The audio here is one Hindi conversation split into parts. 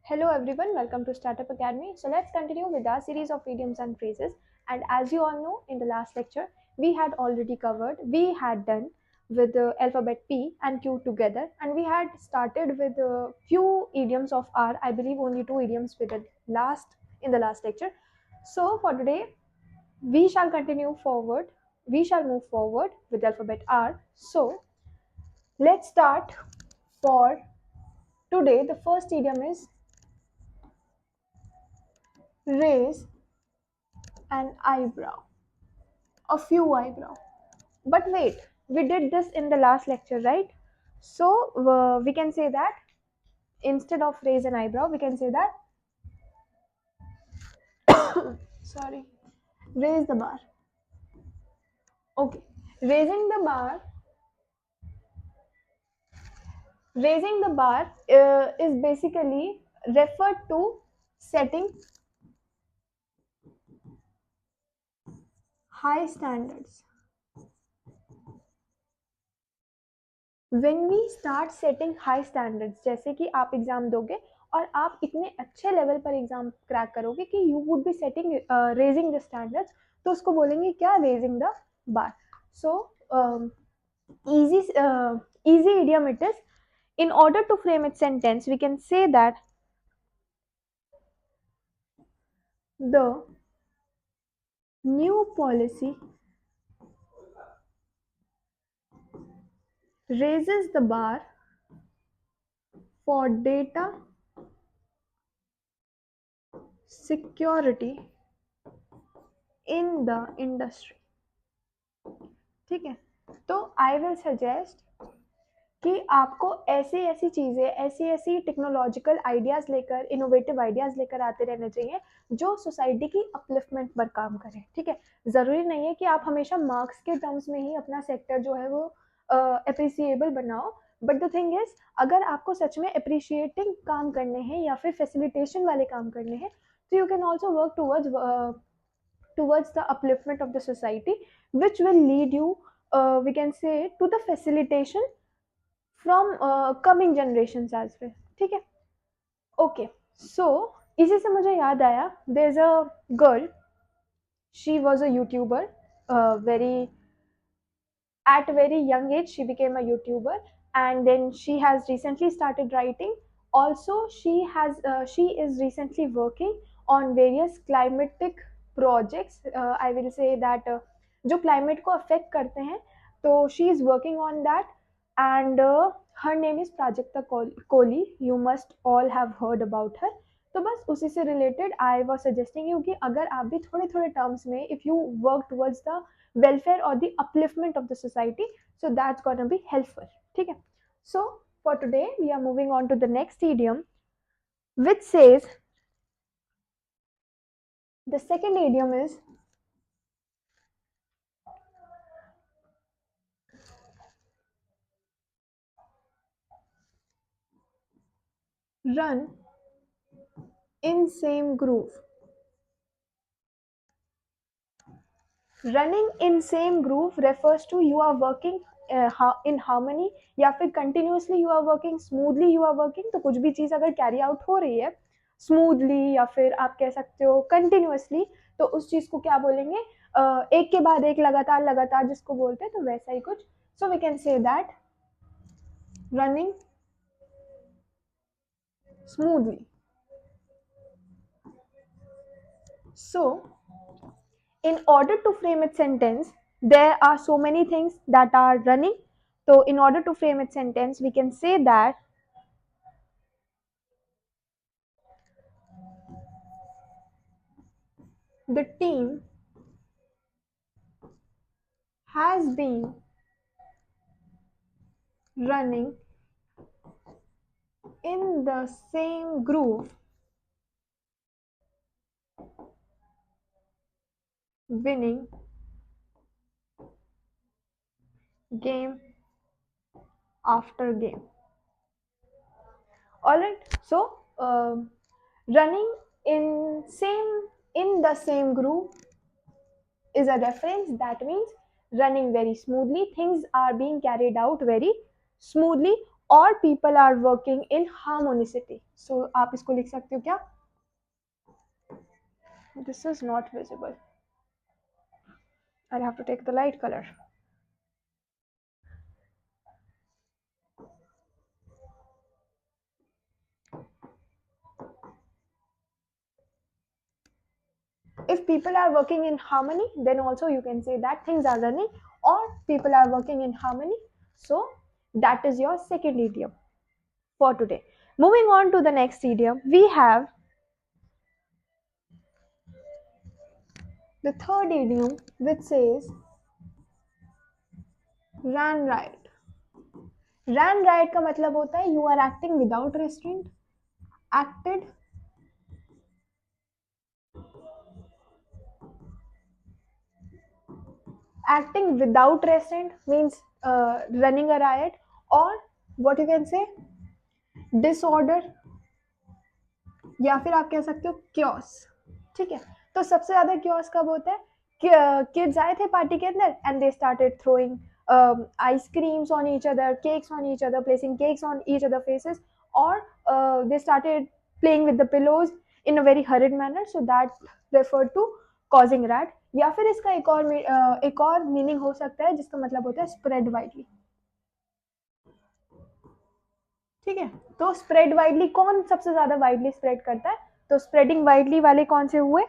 Hello everyone, welcome to Startup Academy. So let's continue with our series of idioms and phrases. And as you all know, in the last lecture, we had done with the alphabet P and Q together, and we had started with a few idioms of R. I believe only two idioms with the last in the last lecture. So for today, we shall continue forward. We shall move forward with alphabet R. So let's start for today. The first idiom is raise an eyebrow, a few eyebrow. But wait, we did this in the last lecture, right? So we can say that instead of raise an eyebrow, we can say that sorry, raise the bar. Okay, raising the bar. Raising the bar is basically referred to setting high standards. When we start setting high standards, जैसे कि आप एग्जाम दोगे और आप इतने अच्छे लेवल पर एग्जाम क्रैक करोगे कि you would be setting raising the standards, तो उसको बोलेंगे क्या, raising the bar. So easy easy idiom it is. In order to frame its sentence, we can say that the new policy raises the bar for data security in the industry. ठीक है, तो आई विल सजेस्ट कि आपको ऐसी ऐसी चीज़ें, ऐसी ऐसी टेक्नोलॉजिकल आइडियाज़ लेकर, इनोवेटिव आइडियाज़ लेकर आते रहने चाहिए जो सोसाइटी की अपलिफ्टमेंट पर काम करें. ठीक है, ज़रूरी नहीं है कि आप हमेशा मार्क्स के टर्म्स में ही अपना सेक्टर जो है वो अप्रिसिएबल बनाओ. बट द थिंग इज, अगर आपको सच में अप्रिशिएटिंग काम करने हैं या फिर फैसिलिटेशन वाले काम करने हैं, तो you can also work towards the upliftment of the society, which will lead you, we can say, to the facilitation from coming generations as well. ठीक है, ओके. सो इसी से मुझे याद आया, there is a girl, she was a YouTuber, very at very young age she became a YouTuber, and then she has recently started writing. Also she is recently working on various climatic projects. I will say that जो climate को affect करते हैं, तो she is working on that. And her name is Prajakta Kohli. You must all have heard about her. तो बस उसी से related I was suggesting you कि अगर आप भी थोड़े थोड़े टर्म्स में, if you work towards the welfare or the upliftment of the society, so that's gonna be helpful. ठीक है, so for today we are moving on to the next idiom, which says, the second idiom is run in same groove. Running in same groove refers to you are working in harmony, या फिर continuously you are working smoothly, you are working. तो कुछ भी चीज़ अगर carry out हो रही है smoothly या फिर आप कह सकते हो continuously, तो उस चीज़ को क्या बोलेंगे, एक के बाद एक, लगातार लगातार जिसको बोलते हैं, तो वैसा ही कुछ. So we can say that running smoothly. So in order to frame its sentence, there are so many things that are running. So in order to frame its sentence, we can say that the team has been running in the same groove, winning game after game. All right, so running in the same groove is a reference. That means running very smoothly, things are being carried out very smoothly. और people are working in harmonicity. So आप इसको लिख सकते हो क्या? This is not visible. I have to take the light colour. If people are working in harmony, then also you can say that things are running, or people are working in harmony. So that is your second idiom for today. Moving on to the next idiom, we have the third idiom, which says ran riot. Ran riot का मतलब होता है you are acting without restraint. Acted, acting without restraint means running a riot, or what you can say, disorder, या फिर आप कह सकते हो क्योस. ठीक है, तो सबसे ज्यादा क्योस कब होता है? किड्स आए थे पार्टी के अंदर and they started throwing ice creams on each other, cakes on each other, placing cakes on each other faces, और they started playing with the pillows in a very horrid manner, so that refer to causing riot. या फिर इसका एक और मीनिंग हो सकता है जिसका मतलब होता है स्प्रेड वाइडली. ठीक है, तो स्प्रेड वाइडली कौन सबसे ज्यादा वाइडली स्प्रेड करता है? तो स्प्रेडिंग वाइडली वाले कौन से हुए?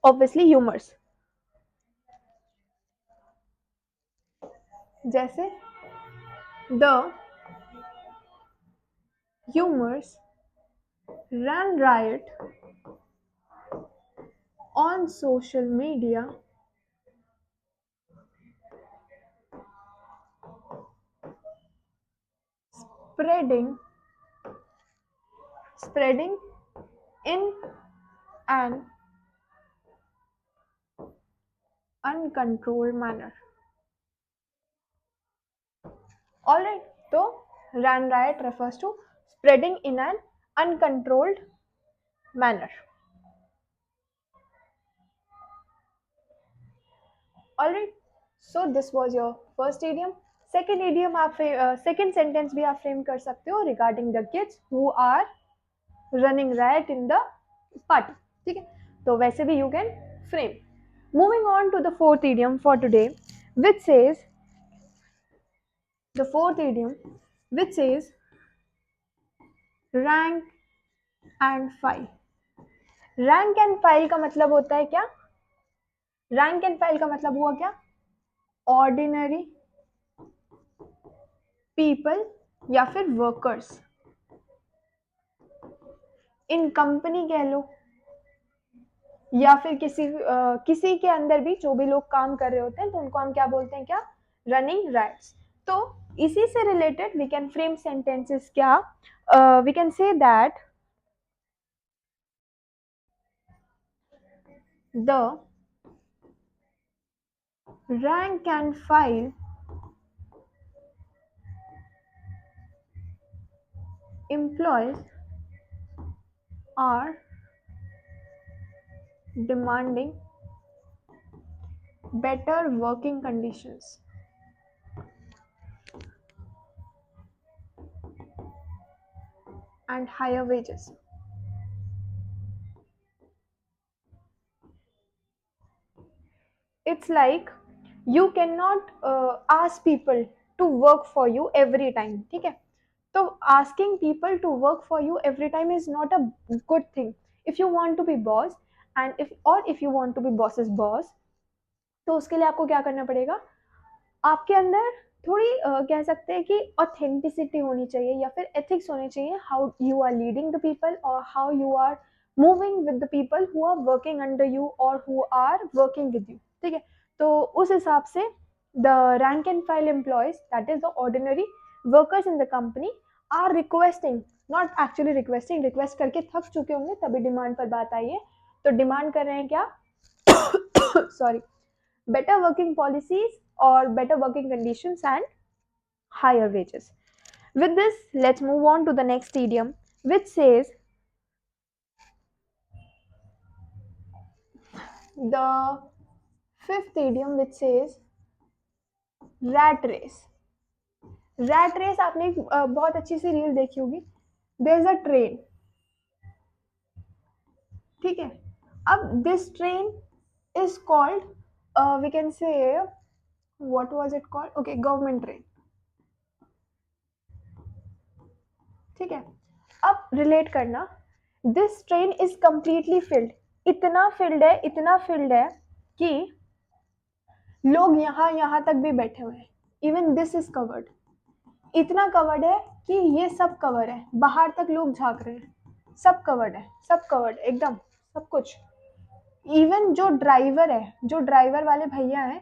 Obviously humours. जैसे the humours ran riot on social media spreading in an uncontrolled manner. Alright, so ran riot refers to spreading in an uncontrolled manner. Alright, so this was your first idiom. Second idiom आप second sentence भी आप frame कर सकते हो regarding the kids who are running riot in the party. ठीक है, तो वैसे भी you can frame. Moving on to the fourth idiom for today, which says the fourth idiom, which says rank and file. Rank and file का मतलब होता है क्या? रैंक एंड फाइल का मतलब हुआ क्या? ऑर्डिनरी पीपल या फिर वर्कर्स इन कंपनी कह लो, या फिर किसी के अंदर भी जो भी लोग काम कर रहे होते हैं, तो उनको हम क्या बोलते हैं? क्या? Running riots. तो इसी से related we can frame sentences. क्या we can say that the rank and file employees are demanding better working conditions and higher wages. It's like you cannot ask people to work for you every time. ठीक है, तो asking people to work for you every time is not a good thing. If you want to be boss, and if you want to be boss's boss, तो उसके लिए आपको क्या करना पड़ेगा? आपके अंदर थोड़ी कह सकते हैं कि ऑथेंटिसिटी होनी चाहिए, या फिर एथिक्स होनी चाहिए, how you are leading the people और how you are moving with the people who are working under you और who are working with you. ठीक है, तो उस हिसाब से the rank and file employees, that is the ordinary workers in the company, are requesting, not actually requesting, request करके थक चुके होंगे तभी डिमांड पर बात आई है, तो डिमांड कर रहे हैं क्या? Sorry, better working policies or better working conditions and higher wages. With this, let's move on to the next idiom, which says the fifth idiom, which says rat race. Rat race आपने एक बहुत अच्छी सी रील देखी होगी. There is a train. ठीक है. अब this train is called, we can say, what was it called, okay, government train. ठीक है. अब रिलेट करना, this train is completely filled. इतना फिल्ड है, इतना फिल्ड है कि लोग यहाँ यहाँ तक भी बैठे हुए हैं. Even this is covered. इतना कवर्ड है कि ये सब कवर है, बाहर तक लोग झांक रहे हैं. सब कवर्ड है, सब कवर्ड एकदम, सब कुछ. इवन जो ड्राइवर है, जो ड्राइवर वाले भैया हैं,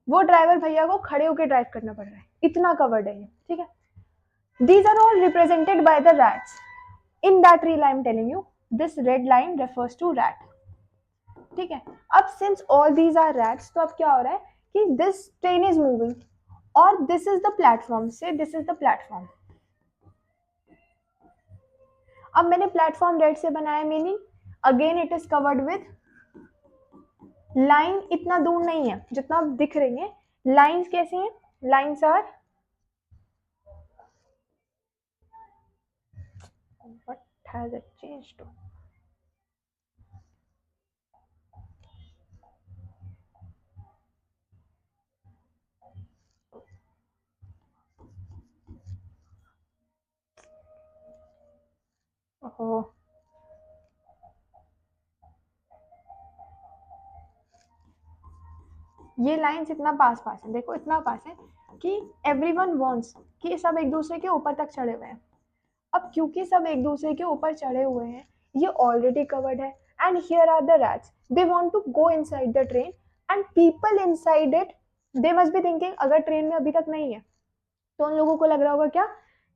वो ड्राइवर भैया को खड़े होकर ड्राइव करना पड़ रहा है. इतना कवर्ड है ये. ठीक है. These are all represented by the rats. In that reel I am telling you, this red line refers to rat. ठीक है. अब since all these are rats, तो अब क्या हो रहा है कि this train is moving और this is the platform. Say this is the platform. अब मैंने प्लेटफॉर्म रेड से बनाया, meaning again it is covered with line. इतना दूर नहीं है जितना आप दिख रही है. लाइंस कैसी हैं? Lines are, what has it changed to? ओहो, ये लाइंस इतना पास पास है, देखो इतना पास है कि एवरीवन वांट्स कि सब एक दूसरे के ऊपर तक चढ़े हुए हैं. अब क्योंकि सब एक दूसरे के ऊपर चढ़े हुए हैं, ये ऑलरेडी कवर्ड है. And here are the rats, they want to go inside the train and people inside it, they must be thinking, अगर ट्रेन में अभी तक नहीं है तो उन लोगों को लग रहा होगा क्या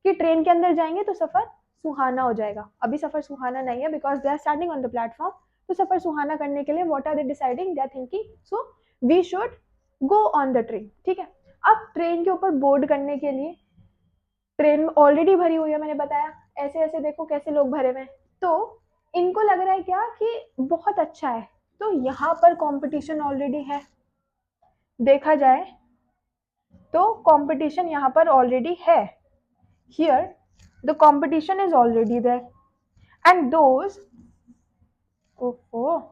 कि ट्रेन के अंदर जाएंगे तो सफर सुहाना हो जाएगा. अभी सफर सुहाना नहीं है because they are standing on the platform. तो सफर सुहाना करने के लिए what are they deciding, they are thinking so we should go on the train. ठीक है. अब ट्रेन के ऊपर बोर्ड करने के लिए, ट्रेन ऑलरेडी भरी हुई है, मैंने बताया ऐसे ऐसे देखो कैसे लोग भरे हुए हैं. तो इनको लग रहा है क्या कि बहुत अच्छा है. तो यहाँ पर कंपटीशन ऑलरेडी है. देखा जाए तो कंपटीशन यहाँ पर ऑलरेडी है. Here, the competition is already there, and those, oh,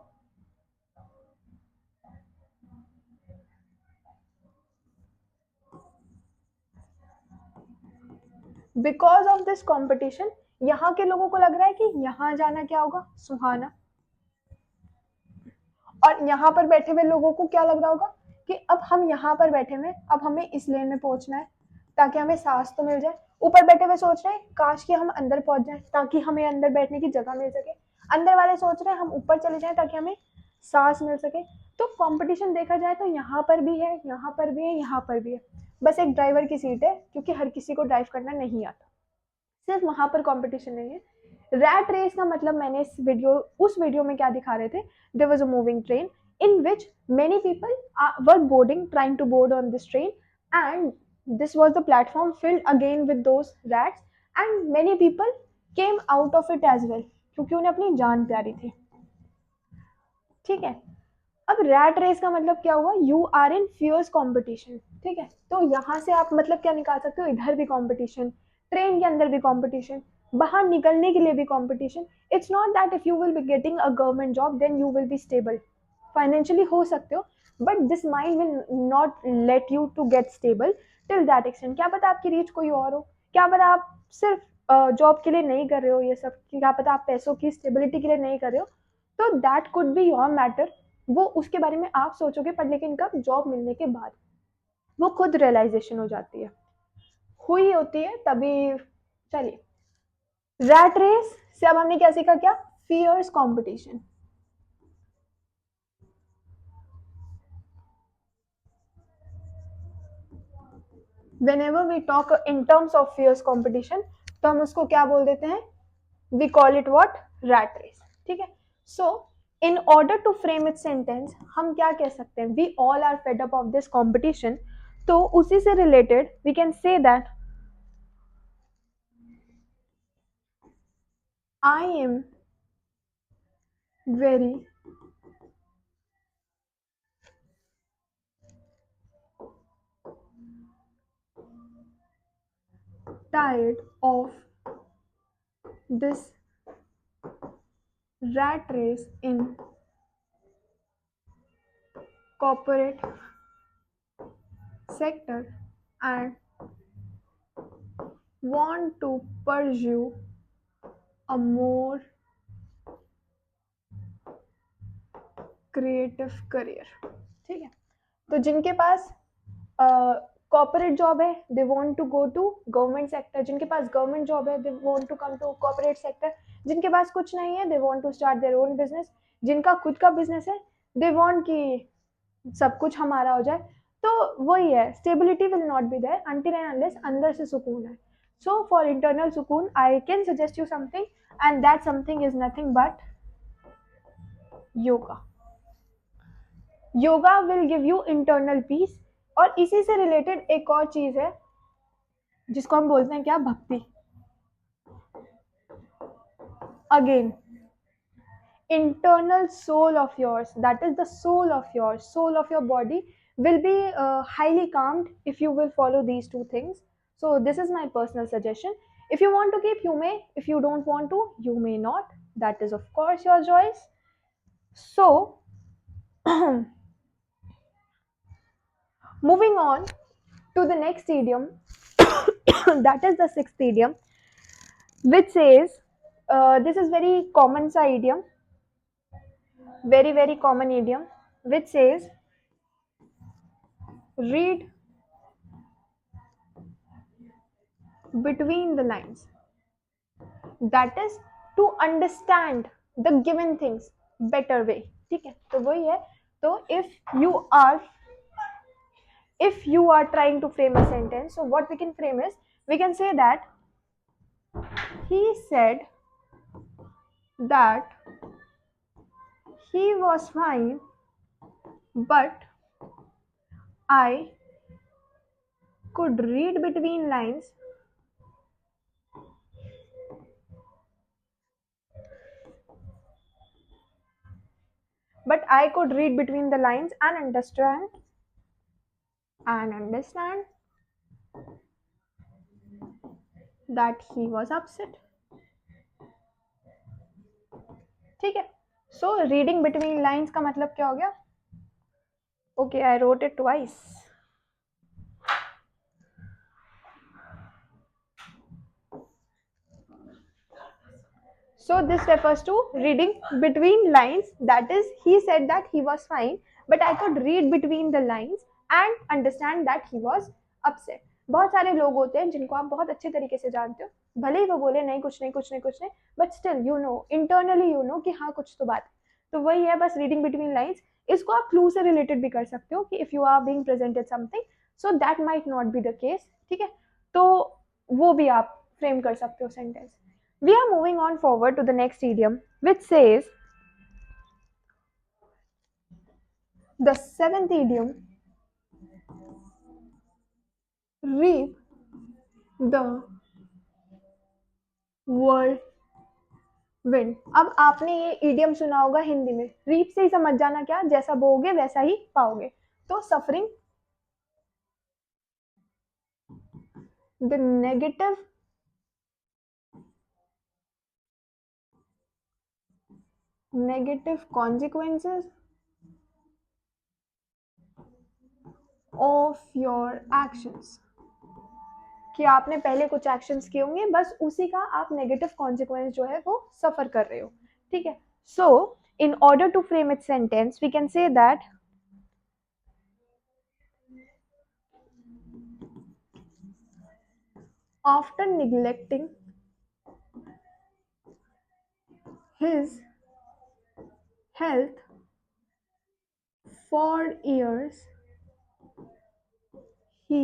because of this competition, यहाँ के लोगों को लग रहा है कि यहाँ जाना क्या होगा, सुहाना. और यहाँ पर बैठे हुए लोगों को क्या लग रहा होगा कि अब हम यहाँ पर बैठे हुए, अब हमें इस लेन में पहुंचना है ताकि हमें सांस तो मिल जाए. ऊपर बैठे हुए सोच रहे हैं काश कि हम अंदर पहुंच जाए ताकि हमें अंदर बैठने की जगह मिल सके. अंदर वाले सोच रहे हैं हम ऊपर चले जाएं ताकि हमें सांस मिल सके. तो कंपटीशन देखा जाए तो यहाँ पर भी है, यहाँ पर भी है, यहाँ पर भी है. बस एक ड्राइवर की सीट है क्योंकि हर किसी को ड्राइव करना नहीं आता. सिर्फ वहां पर कंपटीशन नहीं है. रैट रेस का मतलब मैंने उस वीडियो में क्या दिखा रहे थे, there was a moving train in which many people were boarding, trying to board on this train, and this was the platform filled again with those rats, and many people came out of it as well क्योंकि उन्हें अपनी जान प्यारी थी. ठीक है. अब रैट रेस का मतलब क्या हुआ, you are in fierce competition. ठीक है. तो यहाँ से आप मतलब क्या निकाल सकते हो, इधर भी कंपटीशन, ट्रेन के अंदर भी कंपटीशन, बाहर निकलने के लिए भी competition. It's not that if you will be getting a government job then you will be stable. Financially हो सकते हो but this mind will not let you to get stable till that extent. क्या पता आपकी रीच कोई और हो, क्या पता आप सिर्फ जॉब के लिए नहीं कर रहे हो ये सब, क्या पता आप पैसों की स्टेबिलिटी के लिए नहीं कर रहे हो. तो that could be your matter, वो उसके बारे में आप सोचोगे, पर लेकिन कब, जॉब मिलने के बाद वो खुद रियलाइजेशन हो जाती है, हुई होती है तभी. चलिए, रैट रेस से अब हमने क्या सीखा, क्या, fierce competition. whenever we talk in terms of fierce competition तो हम उसको क्या बोल देते हैं, we call it what, rat race. ठीक है. so in order to frame its sentence हम क्या कह सकते हैं, we all are fed up of this competition. तो उसी से related we can say that I am very tired of this rat race in corporate sector and want to pursue a more creative career. ठीक है, तो जिनके पास कॉर्पोरेट जॉब है they want to go to government sector, जिनके पास गवर्नमेंट जॉब है they want to come to corporate sector, जिनके पास कुछ नहीं है they want to start their own business, जिनका खुद का बिजनेस है दे वांट कि सब कुछ हमारा हो जाए। तो वही है, stability will not be there until and unless अंदर से सुकून है। सो फॉर इंटरनल सुकून I can suggest you something and that something is nothing but yoga. Yoga will give you internal peace. और इसी से रिलेटेड एक और चीज है जिसको हम बोलते हैं क्या, भक्ति। Again internal soul of yours, that is the soul of your body will be highly calmed if you will follow these two things. So this is my personal suggestion. If you want to keep, you may. If you don't want to, you may not. That is of course your choice. So moving on to the next idiom that is the sixth idiom, which says this is very common sa idiom, very common idiom, which says read between the lines. That is to understand the given things better way। ठीक है, तो वही है। तो if you are trying to frame a sentence, so what we can frame is, we can say that he said that he was fine but I could read between lines and understand that he was upset। ठीक है, सो रीडिंग बिटवीन लाइन्स का मतलब क्या हो गया? Okay, I wrote it twice. So this refers to reading between lines, that is he said that he was fine but I could read between the lines and understand that he was upset। बहुत सारे लोग होते हैं जिनको आप बहुत अच्छे तरीके से जानते हो, भले ही वो बोले नहीं कुछ नहीं, but still you know, internally you know कि हाँ कुछ तो बात है। तो वही है बस रीडिंग बिटवीन लाइन्स। इसको आप क्लू से रिलेटेड भी कर सकते हो कि if you are being presented something so that might not be the case. ठीक है, तो वो भी आप फ्रेम कर सकते हो sentence. We are moving on forward to the next idiom, which says the seventh idiom, reap the whirlwind। अब आपने ये idiom सुना होगा हिंदी में, reap से ही समझ जाना क्या, जैसा बोओगे वैसा ही पाओगे। तो suffering, the negative consequences of your actions, कि आपने पहले कुछ एक्शंस किए होंगे बस उसी का आप नेगेटिव कॉन्सिक्वेंस जो है वो सफर कर रहे हो। ठीक है, so in order to frame it sentence we can say that after neglecting his health for years, he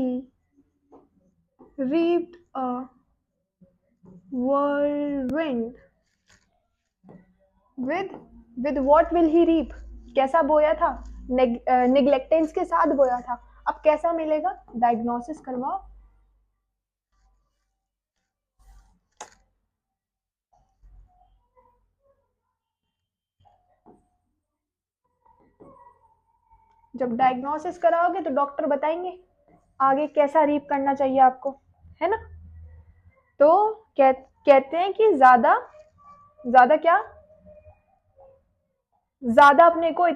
reaped a whirlwind with what will he reap? कैसा बोया था? निग्लेक्टेंस के साथ बोया था। अब कैसा मिलेगा? डायग्नोसिस करवाओ। जब डायग्नोसिस कराओगे तो डॉक्टर बताएंगे आगे कैसा रीप करना चाहिए आपको, है ना? तो कहते हैं कि ज्यादा ज्यादा क्या, ज्यादा अपने को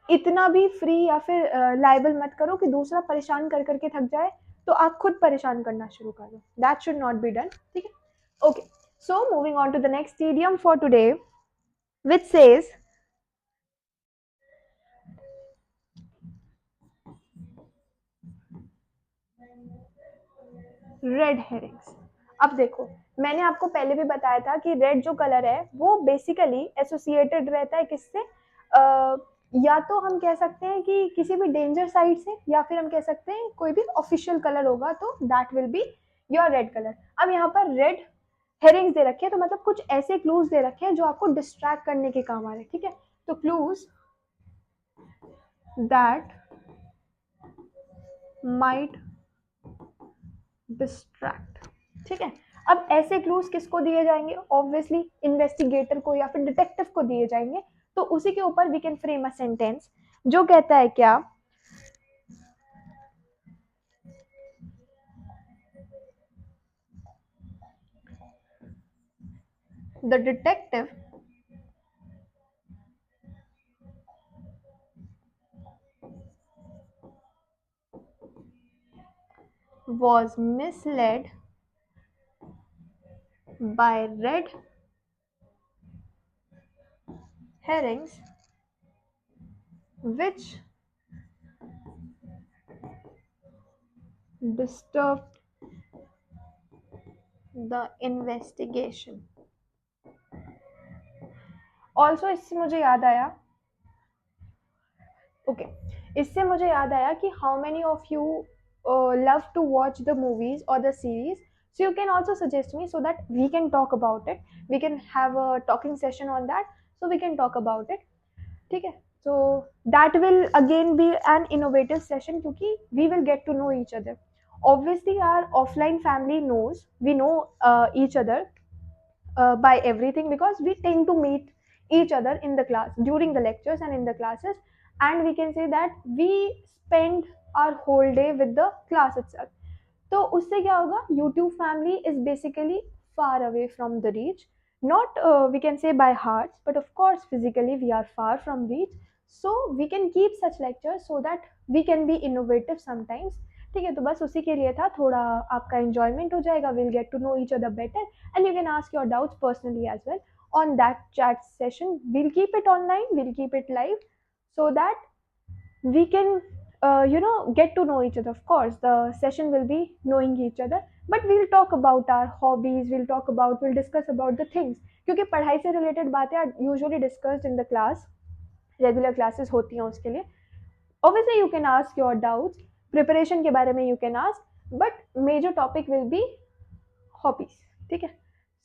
इतना भी फ्री या फिर लाइबल मत करो कि दूसरा परेशान कर करके थक जाए तो आप खुद परेशान करना शुरू कर दो. That should not be done. ठीक है. Okay, so moving on to the next idiom for today, which says red herrings. अब देखो, मैंने आपको पहले भी बताया था कि रेड जो कलर है वो बेसिकली एसोसिएटेड रहता है किससे, या तो हम कह सकते हैं कि किसी भी डेंजर साइड से, या फिर हम कह सकते हैं कोई भी ऑफिशियल कलर होगा तो that will be your red colour. अब यहाँ पर रेड हेरिंग्स दे रखे हैं तो मतलब कुछ ऐसे क्लूज दे रखे हैं जो आपको डिस्ट्रैक्ट करने के काम आ रहे हैं. ठीक है, तो क्लूज दैट माइट डिस्ट्रैक्ट. ठीक है, अब ऐसे क्लूज किसको दिए जाएंगे, ऑब्वियसली इन्वेस्टिगेटर को या फिर डिटेक्टिव को दिए जाएंगे. तो उसी के ऊपर we can frame a sentence जो कहता है क्या, the detective was misled by red herrings which disturbed the investigation. Also इससे मुझे याद आया, इससे मुझे याद आया कि how many of you love to watch the movies और the series. So you can also suggest me so that we can talk about it. We can have a talking session on that. So we can talk about it. ठीक है, so that will again be an innovative session क्योंकि we will get to know each other. Obviously our offline family knows, we know each other by everything because we tend to meet each other in the class during the lectures and in the classes, and we can say that we spend our whole day with the class itself. तो उससे क्या होगा, YouTube family is basically far away from the reach, not we can say by hearts, but of course physically we are far from reach. So we can keep such lectures so that we can be innovative sometimes. ठीक है, तो बस उसी के लिए था, थोड़ा आपका enjoyment हो जाएगा, we'll get to know each other better and you can ask your doubts personally as well on that chat session. We'll keep it online, we'll keep it live so that we can get to know each other. Of course the session will be knowing each other, but we'll talk about our hobbies, we'll discuss about the things क्योंकि पढ़ाई से related बातें are usually discussed in the class, regular classes होती हैं उसके लिए. Obviously you can ask your doubts, preparation के बारे में you can ask, but major topic will be hobbies. ठीक है,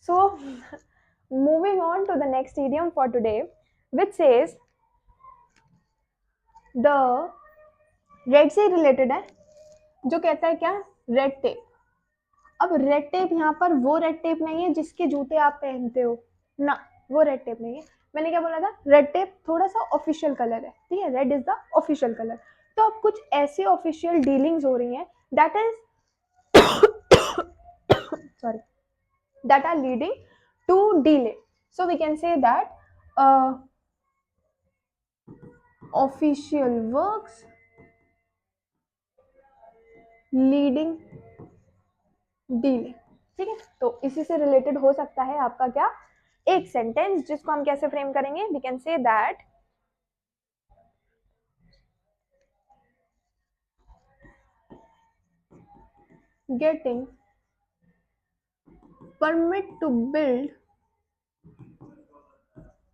so moving on to the next idiom for today, which says the red से रिलेटेड है, जो कहता है क्या, रेड टेप. अब रेड टेप यहाँ पर वो रेड टेप नहीं है जिसके जूते आप पहनते हो ना, वो रेड टेप नहीं है. मैंने क्या बोला था, रेड टेप थोड़ा सा ऑफिशियल कलर है. ठीक है, red is the official colour. तो अब कुछ ऐसी ऑफिशियल डीलिंग्स हो रही हैं that is sorry that are leading to delay. So we can say that official works leading delay. ठीक है, तो इसी से रिलेटेड हो सकता है आपका क्या, एक सेंटेंस जिसको हम कैसे फ्रेम करेंगे, we can say that getting permit to build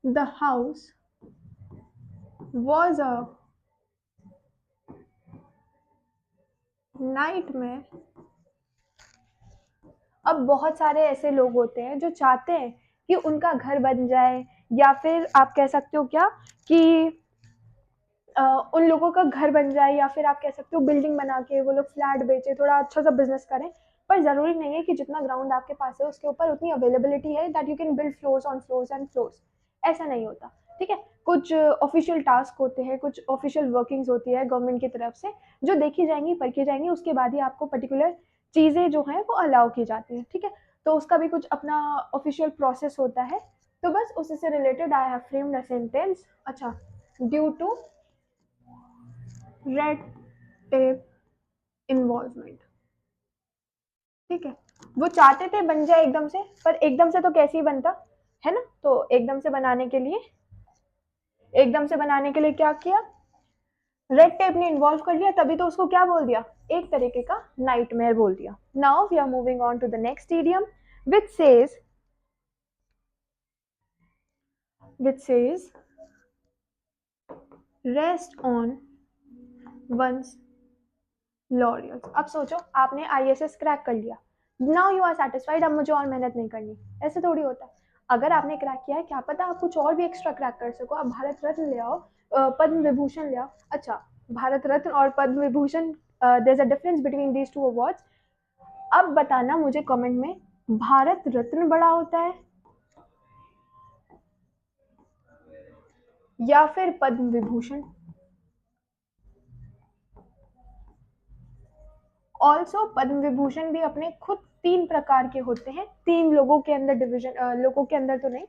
the house was a nightmare. अब बहुत सारे ऐसे लोग होते हैं जो चाहते हैं कि उनका घर बन जाए, या फिर आप कह सकते हो क्या कि उन लोगों का घर बन जाए, या फिर आप कह सकते हो बिल्डिंग बना के वो लोग फ्लैट बेचे, थोड़ा अच्छा सा बिजनेस करें. पर जरूरी नहीं है कि जितना ग्राउंड आपके पास है उसके ऊपर उतनी अवेलेबिलिटी है that you can build floors on floors and floors. ऐसा नहीं होता. ठीक है, कुछ ऑफिशियल टास्क होते हैं, कुछ ऑफिशियल वर्किंग्स होती है गवर्नमेंट की तरफ से जो देखी जाएंगी, परखी जाएंगी, उसके बाद ही आपको पर्टिकुलर चीज़ें जो हैं वो अलाउ की जाती हैं, ठीक है। तो उसका भी कुछ अपना ऑफिशियल प्रोसेस होता है। तो बस उसी से related I have framed a sentence. अच्छा, due to red tape involvement, ठीक है। वो चाहते थे बन जाए एकदम से, पर एकदम से तो कैसे ही बनता है ना। तो एकदम से बनाने के लिए क्या किया, रेड टेप ने इन्वॉल्व कर लिया, तभी तो उसको क्या बोल दिया, एक तरीके का नाइटमेयर बोल दिया। Now we are moving on to the next idiom which says rest on one's laurels. अब सोचो, आपने आईएसएस क्रैक कर लिया, नाउ यू आर सेटिस्फाइड, अब मुझे और मेहनत नहीं करनी। ऐसे थोड़ी होता है। अगर आपने क्रैक किया है, क्या पता आप कुछ और भी एक्स्ट्रा क्रैक कर सको। आप भारत रत्न ले आओ, पद्म विभूषण ले आओ। अच्छा, भारत रत्न और Padma Vibhushan, there is a difference between these two awards. अब बताना मुझे कमेंट में, भारत रत्न बड़ा होता है या फिर पद्म विभूषण। ऑल्सो पद्म विभूषण भी अपने खुद 3 प्रकार के होते हैं, 3 लोगों के अंदर डिवीजन, लोगों के अंदर तो नहीं,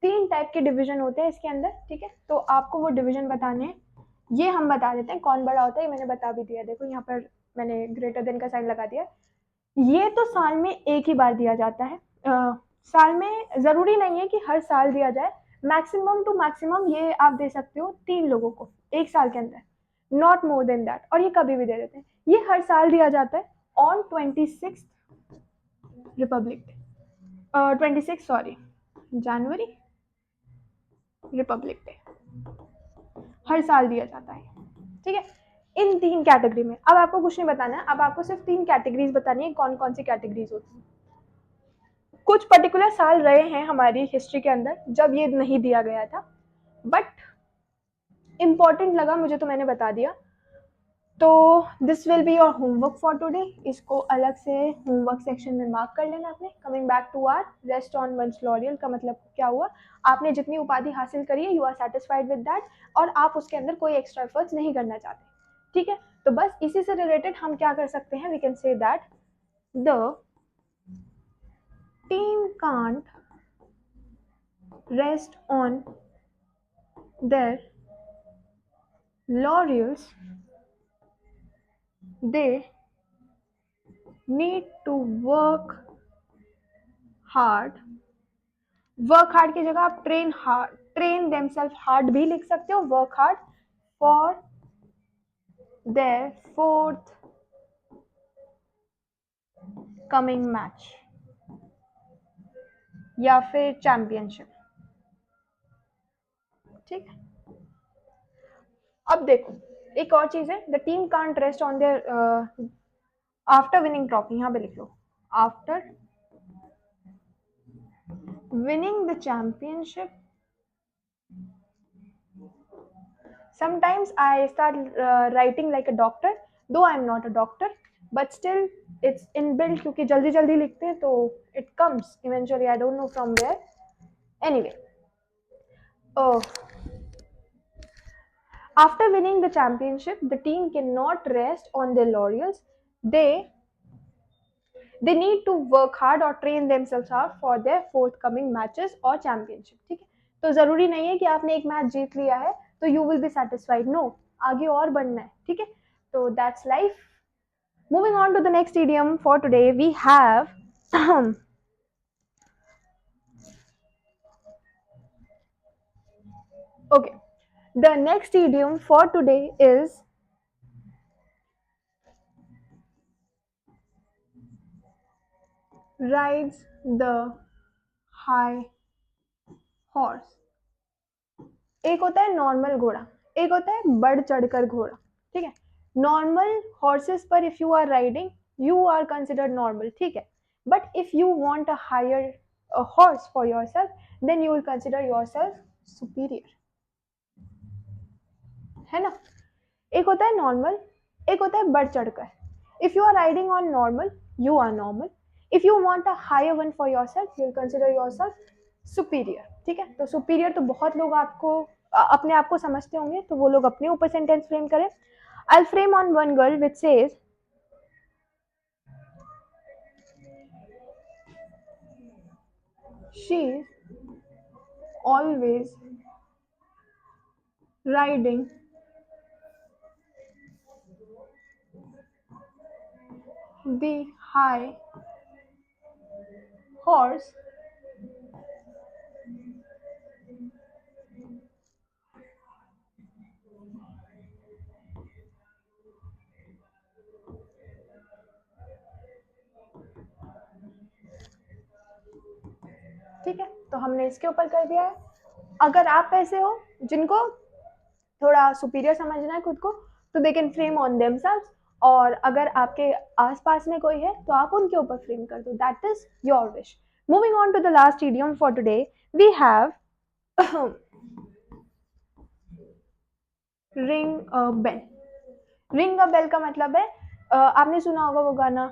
3 टाइप के डिवीजन होते हैं इसके अंदर, ठीक है। तो आपको वो डिवीजन बताने हैं। ये हम बता देते हैं कौन बड़ा होता है, ये मैंने बता भी दिया। देखो यहाँ पर मैंने ग्रेटर देन का साइन लगा दिया। ये तो साल में एक ही बार दिया जाता है। साल में जरूरी नहीं है कि हर साल दिया जाए, मैक्सिमम टू मैक्सिमम ये आप दे सकते हो 3 लोगों को एक साल के अंदर, नॉट मोर देन दैट। और ये कभी भी दे देते हैं। ये हर साल दिया जाता है on 26 republic day, 26 sorry January republic day, हर साल दिया जाता है, ठीक है। इन 3 कैटेगरी में। अब आपको कुछ नहीं बताना है, अब आपको सिर्फ 3 कैटेगरीज बतानी है, कौन कौन सी कैटेगरीज होती हैं। कुछ पर्टिकुलर साल रहे हैं हमारी हिस्ट्री के अंदर जब ये नहीं दिया गया था, बट इंपॉर्टेंट लगा मुझे तो मैंने बता दिया। तो this will be your homework for today. इसको अलग से होमवर्क सेक्शन में मार्क कर लेना आपने। Coming back to our rest on one's laurel का मतलब क्या हुआ, आपने जितनी उपाधि हासिल करी है, you are satisfied with that, और आप उसके अंदर कोई एक्स्ट्रा एफर्ट्स नहीं करना चाहते, ठीक है। तो बस इसी से रिलेटेड हम क्या कर सकते हैं, we can say that the team can't rest on their laurels, they need to work hard। Work hard की जगह आप ट्रेन देमसेल्फ हार्ड भी लिख सकते हो, work hard for their 4th coming match या फिर चैंपियनशिप, ठीक है। अब देखो एक और चीज है, the team can't rest on their after winning trophy, यहाँ पे लिख लो after winning the championship। Sometimes I start writing like a doctor, though I am not a doctor, but still it's inbuilt क्योंकि जल्दी जल्दी लिखते हैं तो it comes eventually, I don't know from where। Anyway, oh, after winning the championship the team cannot rest on their laurels, they need to work hard or train themselves hard for their forthcoming matches or championship, ठीक है। तो जरूरी नहीं है कि आपने एक मैच जीत लिया है तो you will be satisfied, no, आगे और बढ़ना है, ठीक है। तो that's life. Moving on to the next idiom for today we have okay, the next idiom for today is rides the high horse। एक होता है नॉर्मल घोड़ा, एक होता है बढ़ चढ़कर घोड़ा, ठीक है। नॉर्मल हॉर्सेस पर if you are riding you are considered normal, ठीक है। But if you want a higher horse for yourself then you will consider yourself superior, है ना। एक होता है नॉर्मल, एक होता है बढ़ चढ़कर। If you are riding on normal you are normal, if you want a higher one for yourself you will consider yourself superior, ठीक है। तो सुपीरियर तो बहुत लोग आपको अपने आप को समझते होंगे, तो वो लोग अपने ऊपर सेंटेंस फ्रेम करें। I will frame on one girl which says she's always riding the high horse. ठीक है, तो हमने इसके ऊपर कर दिया है। अगर आप ऐसे हो जिनको थोड़ा सुपीरियर समझना है खुद को, तो they can frame on themselves, और अगर आपके आसपास में कोई है तो आप उनके ऊपर फ्रेम कर दो, that is your wish. Moving on to the last idiom for today, we have ring a bell. Ring a bell का मतलब है आपने सुना होगा वो गाना,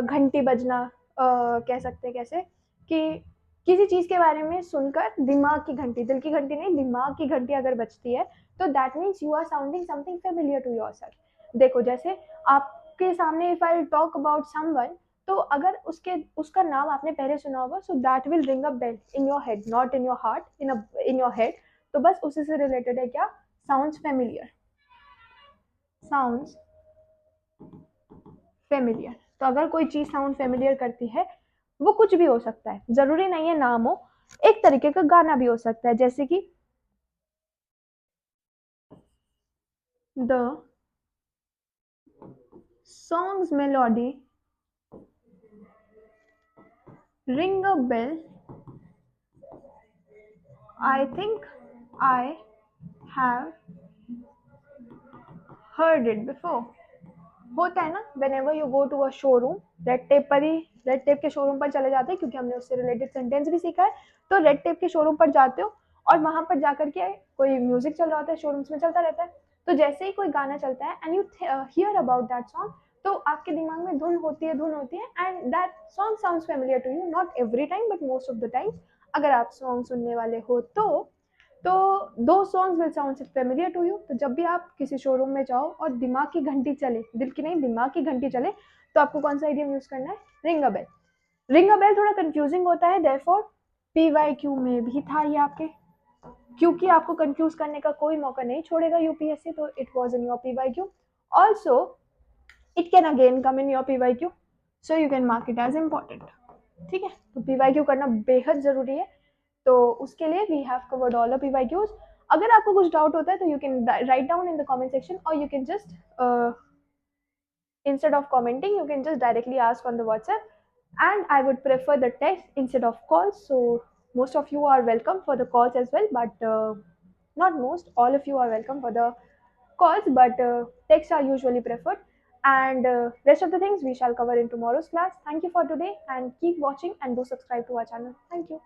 घंटी बजना, कह सकते हैं कैसे कि किसी चीज के बारे में सुनकर दिमाग की घंटी, दिल की घंटी नहीं, दिमाग की घंटी अगर बजती है, तो that means you are sounding something familiar to yourself. देखो, जैसे आपके सामने if I talk about someone, तो अगर उसका नाम आपने पहले सुना होगा, so that will ring a bell in your head, not in your heart, in your head. तो बस उसी से रिलेटेड है क्या, साउंड्स फेमिलियर, साउंड्स फेमिलियर। तो अगर कोई चीज साउंड फेमिलियर करती है, वो कुछ भी हो सकता है, जरूरी नहीं है नाम हो, एक तरीके का गाना भी हो सकता है, जैसे कि the songs melody ring a bell, I think I have heard it before। होता है ना, whenever you go to a showroom, Red Tape पर ही, रेड टेप के शोरूम पर चले जाते हैं, क्योंकि हमने उससे रिलेटेड सेंटेंस भी सीखा है। तो रेड टेप के शोरूम पर जाते हो और वहां पर जाकर के कोई म्यूजिक चल रहा होता है, शोरूम्स में चलता रहता है, तो जैसे ही कोई गाना चलता है and you hear about that song, तो आपके दिमाग में धुन होती है and that song sounds familiar to you, not every time but most of the times. अगर आप सॉन्ग सुनने वाले हो तो दो songs will sound familiar to you. तो जब भी आप किसी शोरूम में जाओ और दिमाग की घंटी चले, दिल की नहीं, दिमाग की घंटी चले, तो आपको कौन सा इडियम यूज करना है, ring a bell. Ring a bell थोड़ा कंफ्यूजिंग होता है, देयरफॉर पीवाईक्यू में भी था ये आपके, क्योंकि आपको कंफ्यूज करने का कोई मौका नहीं छोड़ेगा यूपीएससी, तो it was in your PYQ. Also it can again come in your PYQ, so you can mark it as important. ठीक है, तो पीवाईक्यू करना बेहद जरूरी है। तो उसके लिए we have covered all the PYQs. अगर आपको कुछ डाउट होता है तो you can write down in the comment section, और you can just instead of commenting, you can just directly ask on the WhatsApp, and I would prefer the text instead of calls. So most of you are welcome for the calls as well, but not most, all of you are welcome for the calls, but texts are usually preferred. And rest of the things we shall cover in tomorrow's class. Thank you for today, and keep watching and do subscribe to our channel. Thank you.